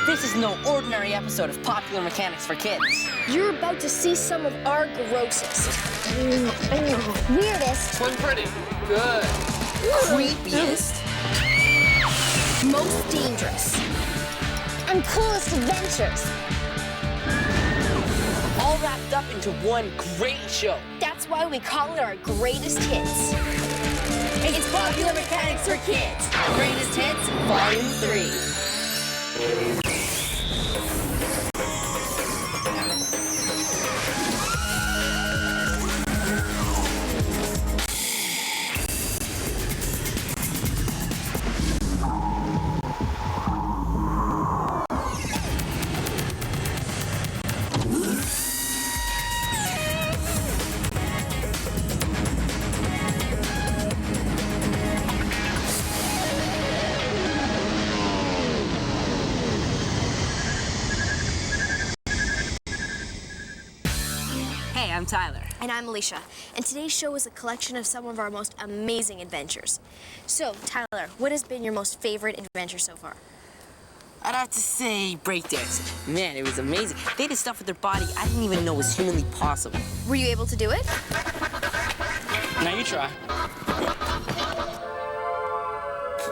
This is no ordinary episode of Popular Mechanics for Kids. You're about to see some of our grossest, weirdest, Swim pretty. Good. Creepiest, most dangerous, and coolest adventures. all wrapped up into one great show. That's why we call it our greatest hits. It's Popular Mechanics for Kids. Greatest Hits, Volume 3. Hey, I'm Tyler. And I'm Alicia. And today's show is a collection of some of our most amazing adventures. So, Tyler, what has been your most favorite adventure so far? I'd have to say breakdancing. Man, it was amazing. They did stuff with their body I didn't even know was humanly possible. Were you able to do it? Now you try.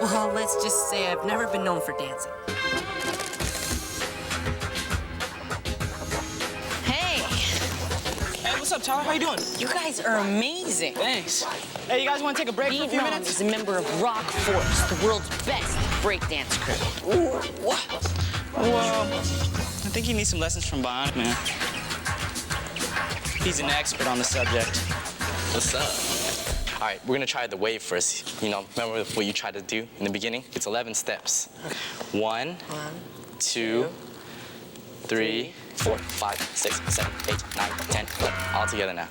Well, let's just say I've never been known for dancing. Hey, Hey, what's up, Tyler? How you doing? you guys are amazing. Thanks. Hey, you guys want to take a break for a few Vietnam minutes? is a member of Rock Force, the world's best breakdance crew. What? Well, I think he needs some lessons from Bionic Man. He's an expert on the subject. What's up? All right, we're gonna try the wave first. You know, remember what you tried to do in the beginning? It's 11 steps. 1, 2, 3, 4, 5, 6, 7, 8, 9, 10, 11. All together now.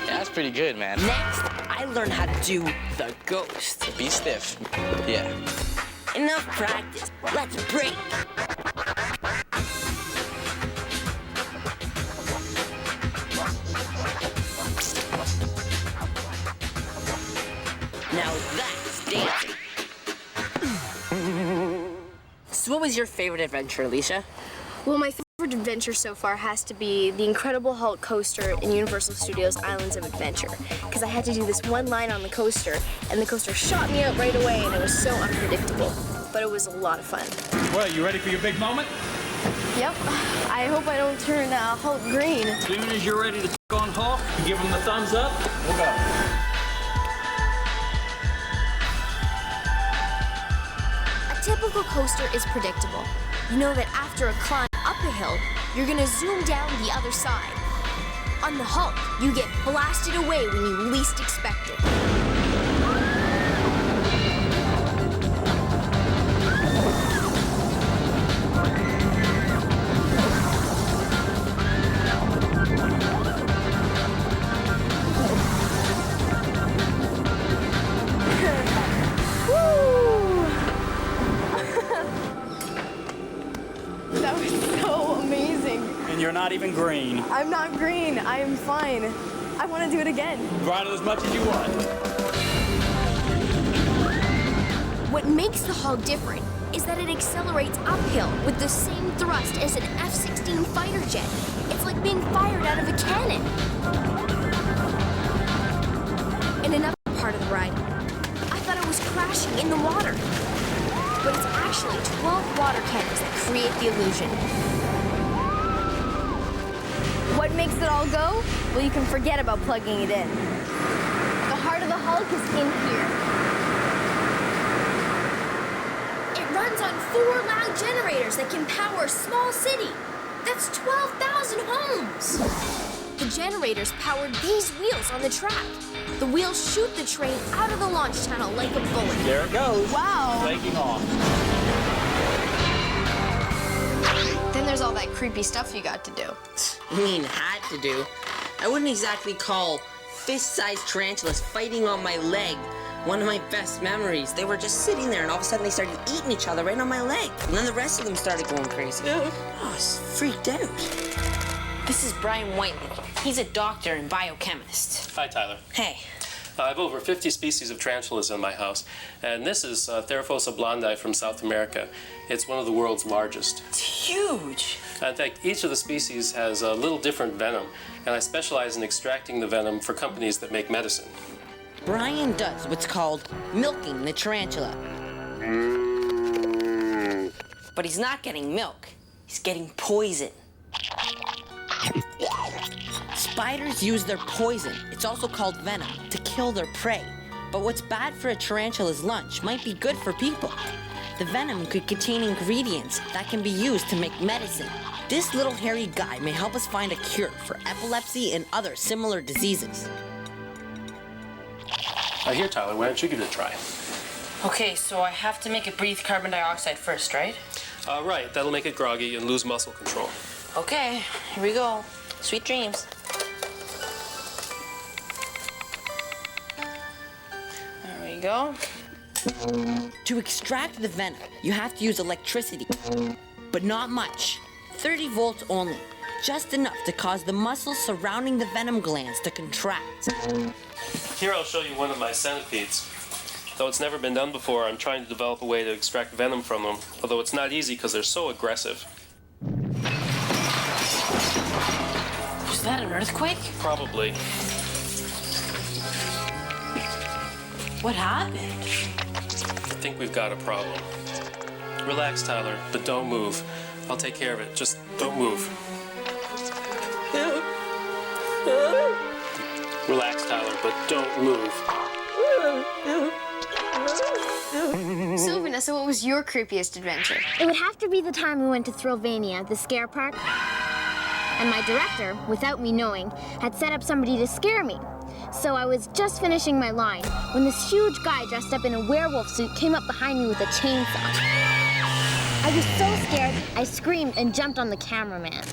Yeah, that's pretty good, man. Next, I learned how to do the ghost. Be stiff. Yeah. Enough practice. Let's break. Now that's dancing. So what was your favorite adventure, Alicia? Well, my favorite adventure so far has to be the Incredible Hulk coaster in Universal Studios Islands of Adventure. Because I had to do this one line on the coaster, and the coaster shot me out right away, and it was so unpredictable. But it was a lot of fun. Well, you ready for your big moment? Yep. I hope I don't turn Hulk green. As soon as you're ready to on Hulk, you give him the thumbs up, we'll go. A typical coaster is predictable. You know that after a climb up a hill, you're gonna zoom down the other side. On the Hulk, you get blasted away when you least expect it. That was so amazing. And you're not even green. I'm not green. I am fine. I want to do it again. Ride it as much as you want. What makes the Hulk different is that it accelerates uphill with the same thrust as an F-16 fighter jet. It's like being fired out of a cannon. In another part of the ride, I thought I was crashing in the water. But it's actually 12 water cannons that create the illusion. What makes it all go? Well, you can forget about plugging it in. The heart of the Hulk is in here. It runs on 4 loud generators that can power a small city. That's 12,000 homes. The generators power these wheels on the track. The wheels shoot the train out of the launch tunnel like a bullet. There it goes. Wow. Taking off. Then there's all that creepy stuff you got to do. I mean, had to do. I wouldn't exactly call fist-sized tarantulas fighting on my leg one of my best memories. They were just sitting there, and all of a sudden they started eating each other right on my leg. And then the rest of them started going crazy. Oh, I was freaked out. This is Brian Whiteley. He's a doctor and biochemist. Hi, Tyler. Hey. I have over 50 species of tarantulas in my house, and this is Theraphosa blondi from South America. It's one of the world's largest. It's huge. In fact, each of the species has a little different venom, and I specialize in extracting the venom for companies that make medicine. Brian does what's called milking the tarantula. But he's not getting milk. He's getting poison. Spiders use their poison, it's also called venom, to kill their prey. But what's bad for a tarantula's lunch might be good for people. The venom could contain ingredients that can be used to make medicine. This little hairy guy may help us find a cure for epilepsy and other similar diseases. Here, Tyler, why don't you give it a try? Okay, so I have to make it breathe carbon dioxide first, right? Right, that'll make it groggy and lose muscle control. Okay, here we go. Sweet dreams. There we go. To extract the venom, you have to use electricity, but not much. 30 volts only, just enough to cause the muscles surrounding the venom glands to contract. Here I'll show you one of my centipedes. Though it's never been done before, I'm trying to develop a way to extract venom from them, although it's not easy because they're so aggressive. Was that an earthquake? Probably. What happened? I think we've got a problem. Relax, Tyler, but don't move. I'll take care of it. Just don't move. Relax, Tyler, but don't move. So, Vanessa, what was your creepiest adventure? It would have to be the time we went to Thrillvania, the scare park. And my director, without me knowing, had set up somebody to scare me. So I was just finishing my line when this huge guy dressed up in a werewolf suit came up behind me with a chainsaw. I was so scared, I screamed and jumped on the cameraman.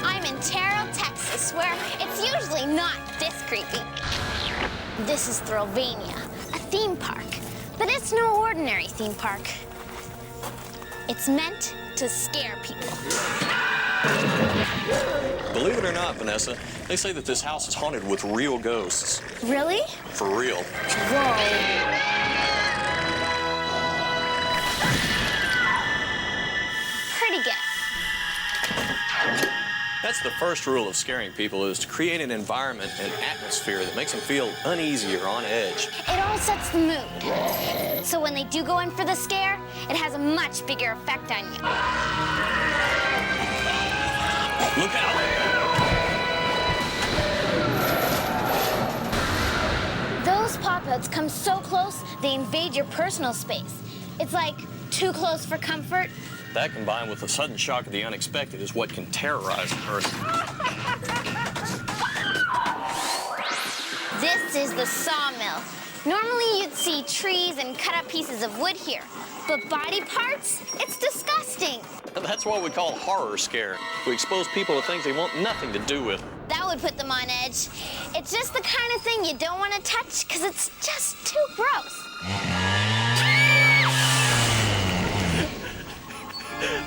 I'm in Terrell, Texas, where it's usually not this creepy. This is Thrillvania, a theme park. But it's no ordinary theme park. It's meant to scare people. Believe it or not, Vanessa, they say that this house is haunted with real ghosts. Really? For real. Whoa. Pretty good. That's the first rule of scaring people, is to create an environment and atmosphere that makes them feel uneasy or on edge. It all sets the mood. So when they do go in for the scare, it has a much bigger effect on you. Look out! Those pop-outs come so close, they invade your personal space. It's like too close for comfort. That combined with the sudden shock of the unexpected is what can terrorize a person. This is the sawmill. Normally you'd see trees and cut up pieces of wood here, but body parts? It's disgusting. That's what we call a horror scare. We expose people to things they want nothing to do with. That would put them on edge. It's just the kind of thing you don't want to touch because it's just too gross.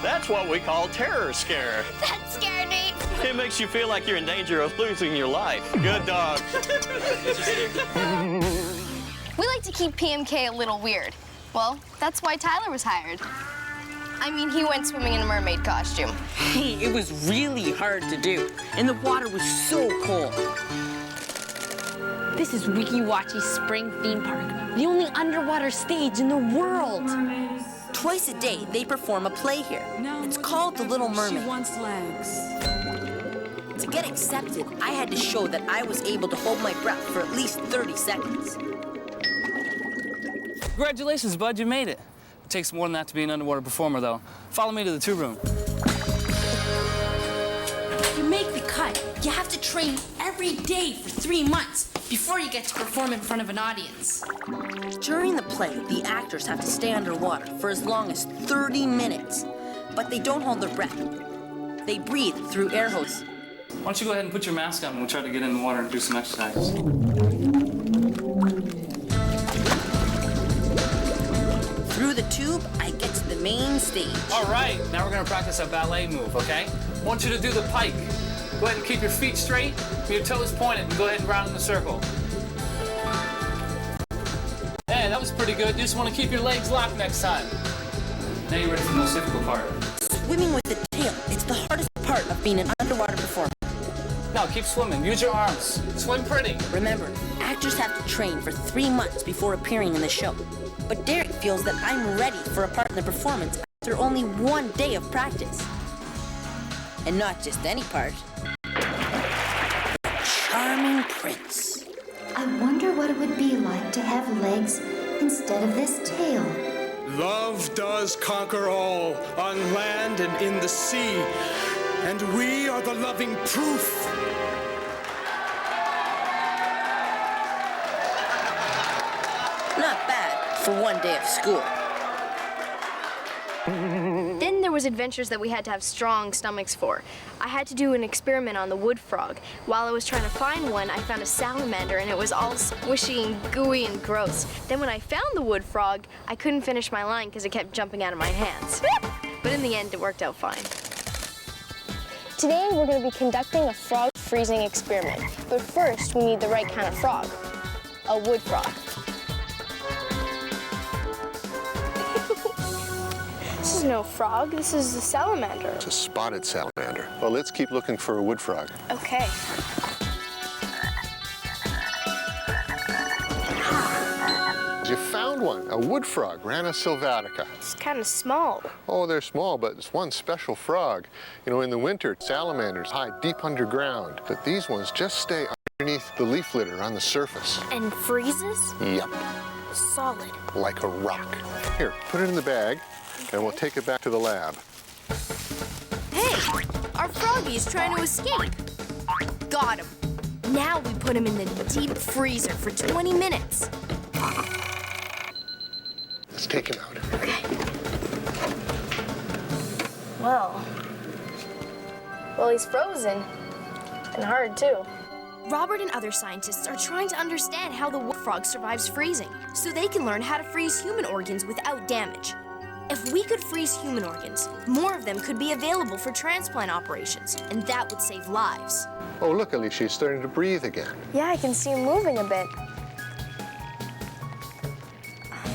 That's what we call terror scare. That scared me. It makes you feel like you're in danger of losing your life. Good dog. We like to keep PMK a little weird. Well, that's why Tyler was hired. I mean, he went swimming in a mermaid costume. Hey, it was really hard to do, and the water was so cold. This is Wiki Wachi's Spring Theme Park, the only underwater stage in the world. Twice a day, they perform a play here. It's called The Little Mermaid. She wants legs. To get accepted, I had to show that I was able to hold my breath for at least 30 seconds. Congratulations, bud, you made it. It takes more than that to be an underwater performer, though. Follow me to the 2 room. You make the cut. You have to train every day for 3 months before you get to perform in front of an audience. During the play, the actors have to stay underwater for as long as 30 minutes. But they don't hold their breath. They breathe through air hoses. Why don't you go ahead and put your mask on and we'll try to get in the water and do some exercises. Through the tube, I get to the main stage. All right, now we're gonna practice a ballet move, okay? I want you to do the pike. Go ahead and keep your feet straight, your toes pointed, and go ahead and round in the circle. Hey, that was pretty good. You just want to keep your legs locked next time. Now you're ready for the most difficult part. Swimming with the tail. It's the hardest part of being an underwater performer. Now keep swimming. Use your arms. Swim pretty. Remember, actors have to train for 3 months before appearing in the show. But Derek feels that I'm ready for a part in the performance after only 1 day of practice. And not just any part. The charming prince. I wonder what it would be like to have legs instead of this tail. Love does conquer all, on land and in the sea, and we are the loving proof. Not bad for 1 day of school. Then there was adventures that we had to have strong stomachs for. I had to do an experiment on the wood frog. While I was trying to find one, I found a salamander and it was all squishy and gooey and gross. Then when I found the wood frog, I couldn't finish my line because it kept jumping out of my hands. But in the end, it worked out fine. Today, we're going to be conducting a frog freezing experiment. But first, we need the right kind of frog, a wood frog. This is no frog, this is a salamander. It's a spotted salamander. Well, let's keep looking for a wood frog. Okay. You found one, a wood frog, Rana sylvatica. It's kind of small. Oh, they're small, but it's one special frog. You know, in the winter, salamanders hide deep underground, but these ones just stay underneath the leaf litter on the surface. And freezes? Yep, Solid. like a rock. Here, put it in the bag, and we'll take it back to the lab. Hey, our froggy's trying to escape. Got him. Now we put him in the deep freezer for 20 minutes. Let's take him out. Well, he's frozen. And hard, too. Robert and other scientists are trying to understand how the wood frog survives freezing, so they can learn how to freeze human organs without damage. If we could freeze human organs, more of them could be available for transplant operations, and that would save lives. Oh, look, Alicia, he's starting to breathe again. Yeah, I can see him moving a bit.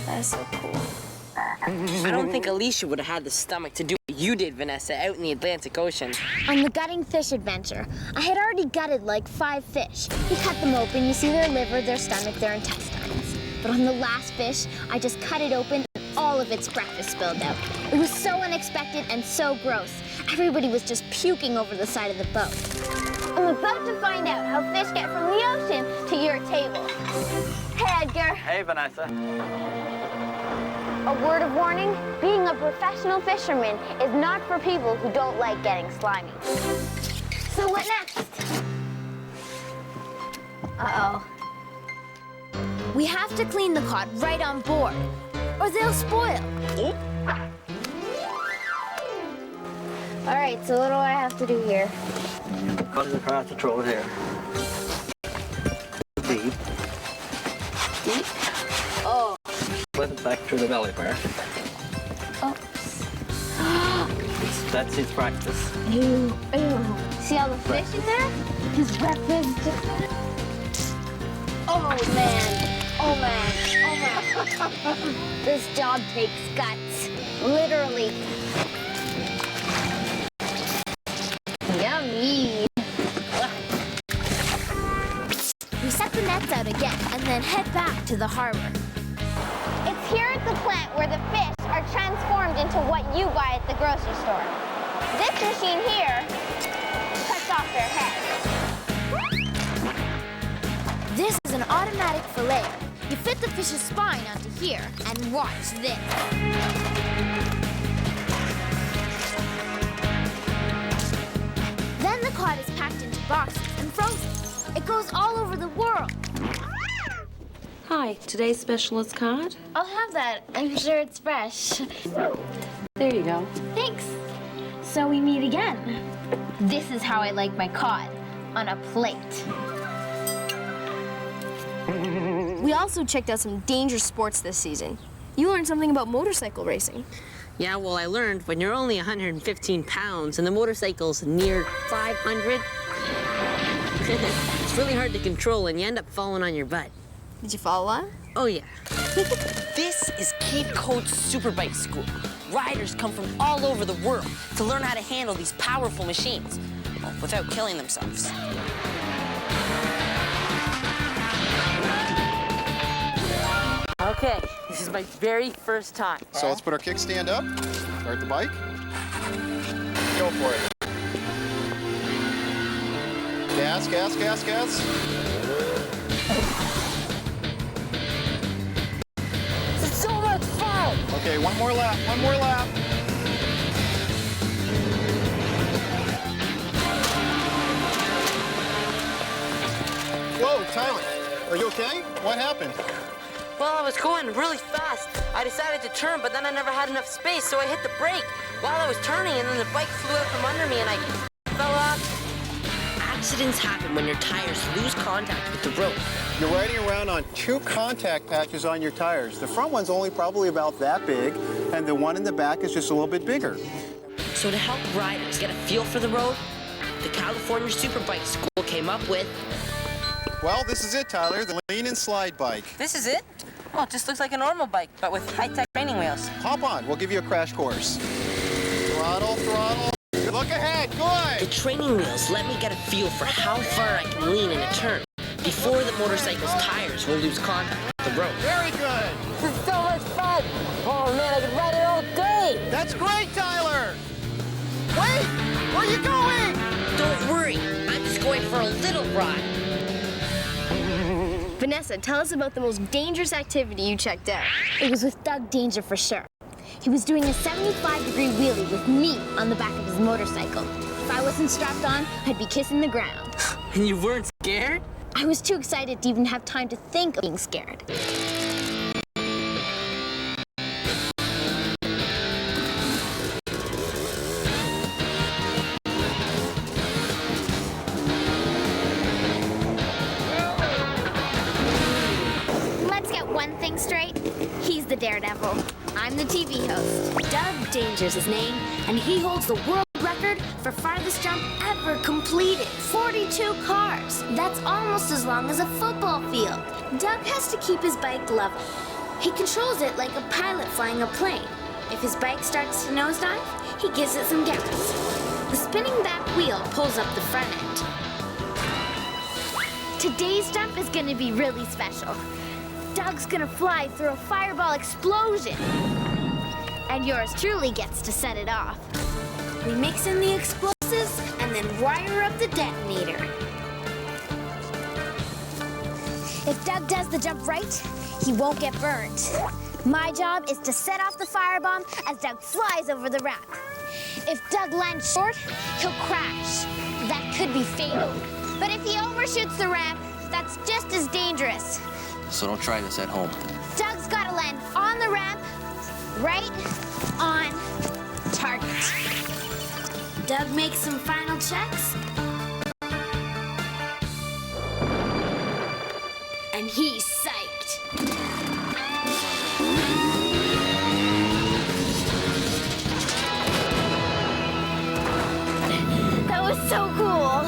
That's so cool. I don't think Alicia would have had the stomach to do what you did, Vanessa, out in the Atlantic Ocean. On the gutting fish adventure, I had already gutted like 5 fish. You cut them open, you see their liver, their stomach, their intestines. But on the last fish, I just cut it open and all of its breakfast spilled out. It was so unexpected and so gross. Everybody was just puking over the side of the boat. I'm about to find out how fish get from the ocean to your table. Hey, Edgar. Hey, Vanessa. A word of warning, being a professional fisherman is not for people who don't like getting slimy. So what next? Uh-oh. We have to clean the cod right on board, or they'll spoil. All right, so what do I have to do here? Cut it across the throat here. Deep. Deep? Oh. Put it back through the belly part. Oh. That's his practice. Ew. Ew. See all the fish in there? His breakfast. Oh, man. Oh, man. Oh, man. This job takes guts. Literally. Yummy. We set the nets out again and then head back to the harbor. It's here at the plant where the fish are transformed into what you buy at the grocery store. This machine here cuts off their heads. This is an automatic fillet. You fit the fish's spine onto here and watch this. Then the cod is packed into boxes and frozen. It goes all over the world. Hi, today's special is cod. I'll have that. I'm sure it's fresh. There you go. Thanks. So we meet again. This is how I like my cod, on a plate. We also checked out some dangerous sports this season. You learned something about motorcycle racing. Yeah, well, I learned when you're only 115 pounds and the motorcycle's near 500, It's really hard to control and you end up falling on your butt. Did you fall a lot? Oh, yeah. This is Cape Cod Superbike School. Riders come from all over the world to learn how to handle these powerful machines, well, without killing themselves. Okay, this is my very first time. So let's put our kickstand up, start the bike. Go for it. Gas, gas, gas, gas. This is so much fun! Okay, one more lap, one more lap. Whoa, Tyler, are you okay? What happened? Well, I was going really fast. I decided to turn, but then I never had enough space, so I hit the brake while I was turning, and then the bike flew out from under me, and I fell off. Accidents happen when your tires lose contact with the road. You're riding around on 2 contact patches on your tires. The front one's only probably about that big, and the one in the back is just a little bit bigger. So to help riders get a feel for the road, the California Superbike School came up with... Well, this is it, Tyler, the lean and slide bike. This is it? Well, it just looks like a normal bike, but with high-tech training wheels. Hop on, we'll give you a crash course. Throttle, throttle. Look ahead, good! The training wheels let me get a feel for how far I can lean in a turn before the motorcycle's tires will lose contact with the road. Very good! This is so much fun! Oh man, I could ride it all day! That's great, Tyler! Wait! Where are you going? Don't worry, I'm just going for a little ride. Vanessa, tell us about the most dangerous activity you checked out. It was with Doug Danger for sure. He was doing a 75-degree wheelie with me on the back of his motorcycle. If I wasn't strapped on, I'd be kissing the ground. And you weren't scared? I was too excited to even have time to think of being scared. Let's get one thing straight. He's the daredevil. I'm the TV host. Doug Danger's his name, and he holds the world record for farthest jump ever completed. 42 cars. That's almost as long as a football field. Doug has to keep his bike level. He controls it like a pilot flying a plane. If his bike starts to nosedive, he gives it some gas. The spinning back wheel pulls up the front end. Today's jump is gonna be really special. Doug's gonna fly through a fireball explosion. And yours truly gets to set it off. We mix in the explosives and then wire up the detonator. If Doug does the jump right, he won't get burned. My job is to set off the firebomb as Doug flies over the ramp. If Doug lands short, he'll crash. That could be fatal. But if he overshoots the ramp, that's just as dangerous. So don't try this at home. Doug's gotta land on the ramp, right on target. Doug makes some final checks. And he's psyched. That was so cool.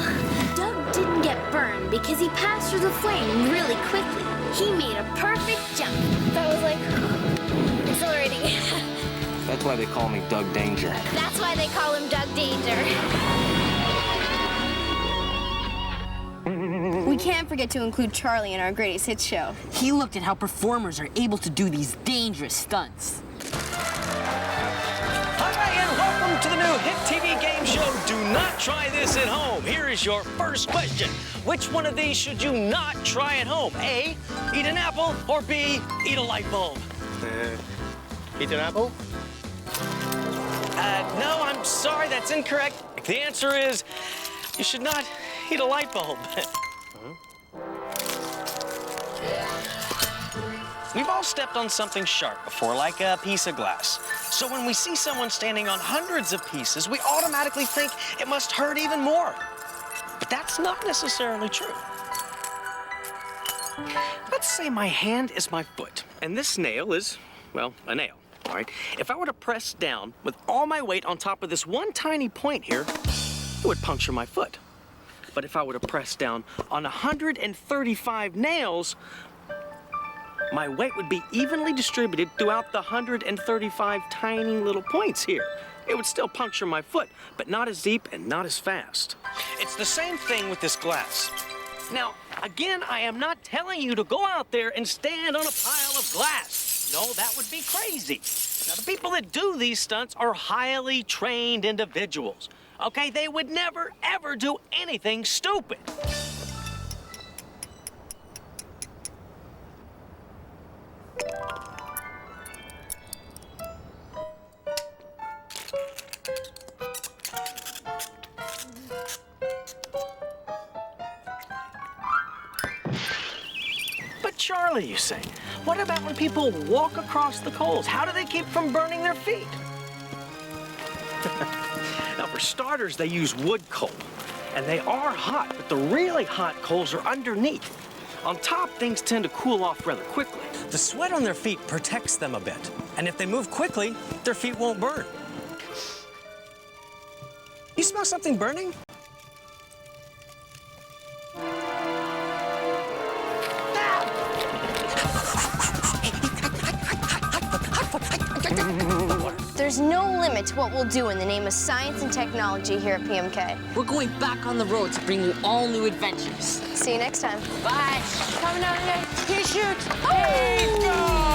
Doug didn't get burned because he passed through the flame really quickly. He made a perfect jump. That was like exhilarating. That's why they call me Doug Danger. That's why they call him Doug Danger. We can't forget to include Charlie in our Greatest Hits show. He looked at how performers are able to do these dangerous stunts. Hi, and welcome to the new hit TV game show, Do Not Try This at Home. Here is your first question. Which one of these should you not try at home? A, eat an apple, or B, eat a light bulb? Eat an apple? No, I'm sorry, that's incorrect. The answer is, you should not eat a light bulb. We've all stepped on something sharp before, like a piece of glass. So when we see someone standing on hundreds of pieces, we automatically think it must hurt even more. But that's not necessarily true. Let's say my hand is my foot, and this nail is, well, a nail, all right? If I were to press down with all my weight on top of this one tiny point here, it would puncture my foot. But if I were to press down on 135 nails, my weight would be evenly distributed throughout the 135 tiny little points here. It would still puncture my foot, but not as deep and not as fast. It's the same thing with this glass. Now, again, I am not telling you to go out there and stand on a pile of glass. No, that would be crazy. Now, the people that do these stunts are highly trained individuals. Okay, they would never, ever do anything stupid. But Charlie, you say, what about when people walk across the coals? How do they keep from burning their feet? Now, for starters, they use wood coal. And they are hot, but the really hot coals are underneath. On top, things tend to cool off rather quickly. The sweat on their feet protects them a bit. And if they move quickly, their feet won't burn. You smell something burning? There's no limit to what we'll do in the name of science and technology here at PMK. We're going back on the road to bring you all new adventures. See you next time. Bye. Coming down here. Here, shoot. Oh!